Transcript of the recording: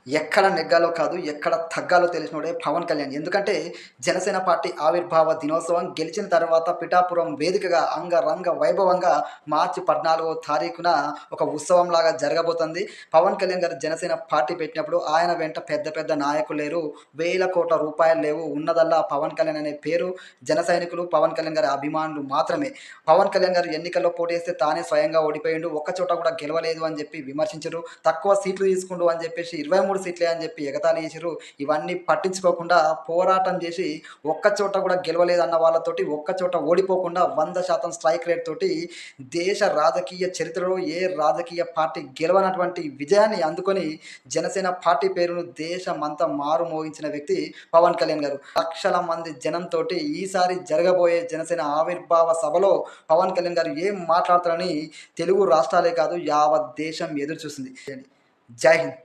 ఎక్కడ నెగ్గాలో కాదు, ఎక్కడ తగ్గాలో తెలిసినోడే పవన్ కళ్యాణ్. ఎందుకంటే జనసేన పార్టీ ఆవిర్భావ దినోత్సవం గెలిచిన తర్వాత పిఠాపురం వేదికగా అంగరంగ వైభవంగా మార్చి 14వ తారీఖున ఒక ఉత్సవంలాగా జరగబోతుంది. పవన్ కళ్యాణ్ గారు జనసేన పార్టీ పెట్టినప్పుడు ఆయన వెంట పెద్ద పెద్ద నాయకులు లేరు, వేల కోట్ల రూపాయలు లేవు. ఉన్నదల్లా పవన్ కళ్యాణ్ అనే పేరు, జన సైనికులు, పవన్ కళ్యాణ్ గారి అభిమానులు మాత్రమే. పవన్ కళ్యాణ్ గారు ఎన్నికల్లో పోటీ చేస్తే తానే స్వయంగా ఓడిపోయిండు, ఒక్క చోట కూడా గెలవలేదు అని చెప్పి విమర్శించరు. తక్కువ సీట్లు తీసుకుండు అని చెప్పేసి 23 సీట్లే అని చెప్పి ఎగతాళి చేసిర్రు. ఇవన్నీ పట్టించుకోకుండా పోరాటం చేసి ఒక్క చోట కూడా గెలవలేదన్న వాళ్ళతోటి ఒక్క చోట ఓడిపోకుండా 100% స్ట్రైక్ రేట్ తోటి దేశ రాజకీయ చరిత్రలో ఏ రాజకీయ పార్టీ గెలవనటువంటి విజయాన్ని అందుకొని జనసేన పార్టీ పేరును దేశమంతా మారుమోగించిన వ్యక్తి పవన్ కళ్యాణ్ గారు. లక్షల మంది జనంతో ఈసారి జరగబోయే జనసేన ఆవిర్భావ సభలో పవన్ కళ్యాణ్ గారు ఏం మాట్లాడతారని తెలుగు రాష్ట్రాలే కాదు యావత్ దేశం ఎదురు చూస్తుంది. జై హింద్.